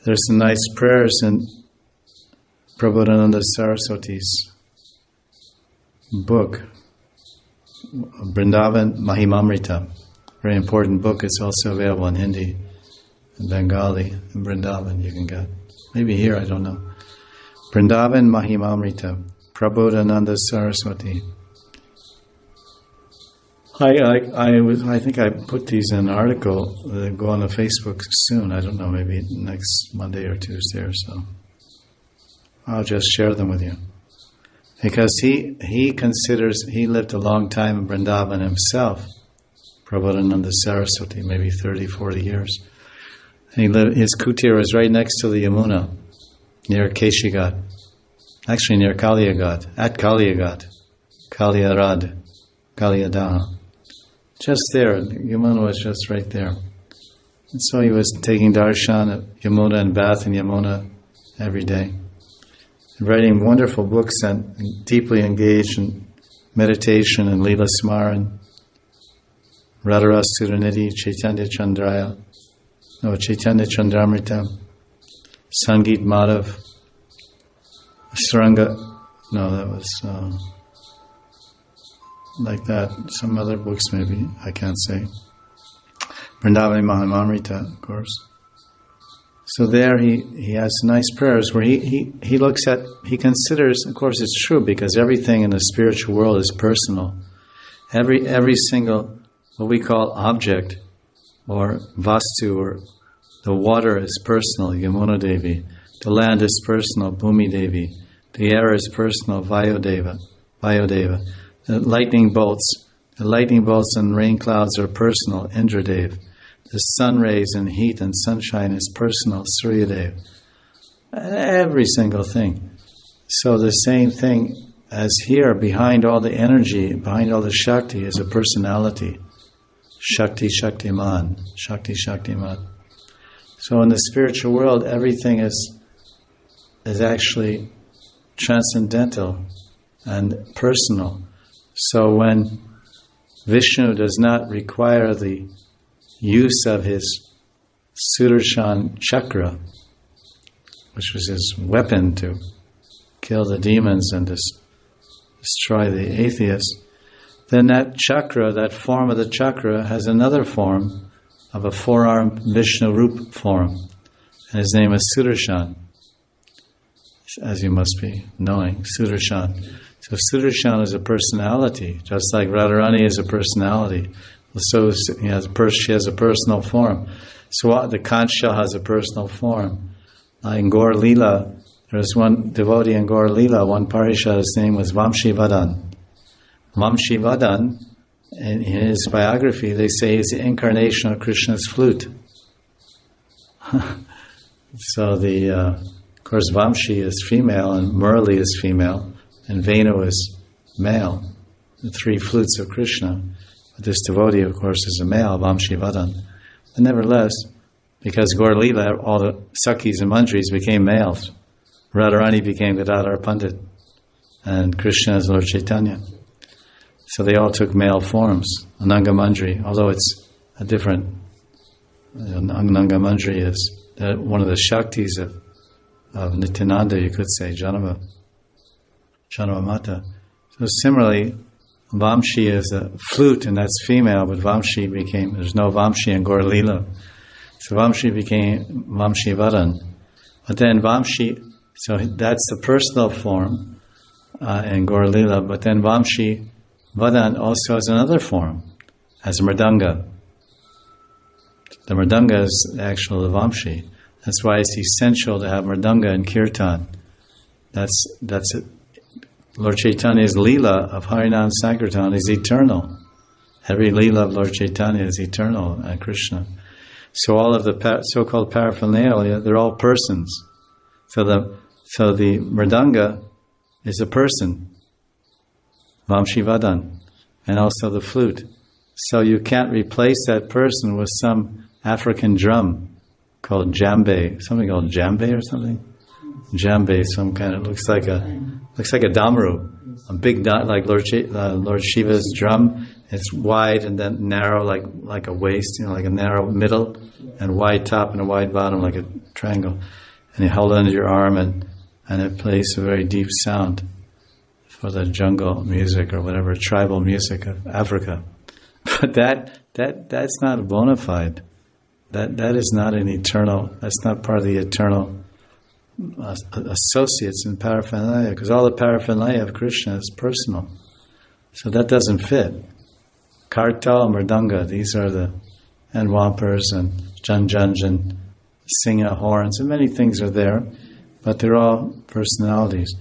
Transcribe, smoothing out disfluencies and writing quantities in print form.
There's some nice prayers in Prabodhananda Saraswati's book, Vrindavan Mahimamrita. Very important book. It's also available in Hindi and Bengali and Vrindavan you can get. Maybe here, I don't know. Vrindavan Mahimamrita, Prabodhananda Saraswati. I think I put these in an article that go on the Facebook soon. I don't know, maybe next Monday or Tuesday or so. I'll just share them with you. Because he considers, he lived a long time in Vrindavan himself, Prabodhananda Saraswati, maybe 30, 40 years. His kutir was right next to the Yamuna, near Keshigat. Actually near Kaliyagat, at Kaliyagat, Kaliyarad, Kaliyadaha. Just there, Yamuna was just right there. And so he was taking darshan at Yamuna and bath in Yamuna every day. And writing wonderful books and deeply engaged in meditation and Lila Smaran, Radharasa Suranidhi, Chaitanya Chandramrita, Sangeet Madhav, Saranga, that was like that. Some other books maybe, I can't say. Vrindavan Mahimamrita, of course. So there he has nice prayers where he considers, of course it's true because everything in the spiritual world is personal. Every single, what we call object, or vastu, or the water is personal, Yamuna Devi. The land is personal, Bhumi Devi. The air is personal, Vayodeva. The lightning bolts and rain clouds are personal, Indradev. The sun rays and heat and sunshine is personal, Suryadev. Every single thing. So the same thing as here, behind all the energy, behind all the Shakti is a personality. Shakti Shaktiman. So in the spiritual world, everything is actually transcendental and personal. So when Vishnu does not require the use of his Sudarshan chakra, which was his weapon to kill the demons and destroy the atheists, then that chakra, that form of the chakra, has another form of a four-armed Vishnu Rup form. And his name is Sudarshan, as you must be knowing, Sudarshan. So Sudarshan is a personality, just like Radharani is a personality. So she has a personal form. So the Kansha has a personal form. In Gaur Lila, there was one devotee in Gaur Lila, one Parisha, his name was Vamshivadan. Vamshivadan, in his biography, they say he's the incarnation of Krishna's flute. So of course, Vamshi is female, and Murali is female, and Venu is male. The three flutes of Krishna. But this devotee, of course, is a male, Vamshivadan. But nevertheless, because Gaur Lila, all the Sakhis and Mandris became males. Radharani became the Radhar Pandit, and Krishna is Lord Chaitanya. So they all took male forms. Ananga Mandri, although it's a different. Ananga Mandri is one of the Shaktis of Nityananda, you could say, Janava Mata. So similarly, Vamshi is a flute, and that's female, but there's no Vamshi in Gaur Lila. So Vamshi became Vamshivadan. But then Vamshi, so that's the personal form in Gaur Lila, but then Vamshivadan also has another form, as Mridanga. The Mridanga is the actual Vamshi. That's why it's essential to have Mridanga in Kirtan. That's it. Lord Chaitanya's Lila of Harinam Sankirtan is eternal. Every Lila of Lord Chaitanya is eternal and Krishna. So all of the so-called paraphernalia, they're all persons. So the Mridanga is a person, Vamshivadan, and also the flute. So you can't replace that person with some African drum called djembe, something called djembe or something. Djembe, some kind of looks like a damaru, a big like Lord Shiva's drum. It's wide and then narrow, like a waist, like a narrow middle, and wide top and a wide bottom, like a triangle, and you hold it under your arm, and it plays a very deep sound for the jungle music or whatever tribal music of Africa. But that's not bona fide. That is not an eternal. That's not part of the eternal associates in paraphernalia, because all the paraphernalia of Krishna is personal. So that doesn't fit. Kartal, mridanga, these are and wampers and janjanj and singha horns, and many things are there, but they're all personalities.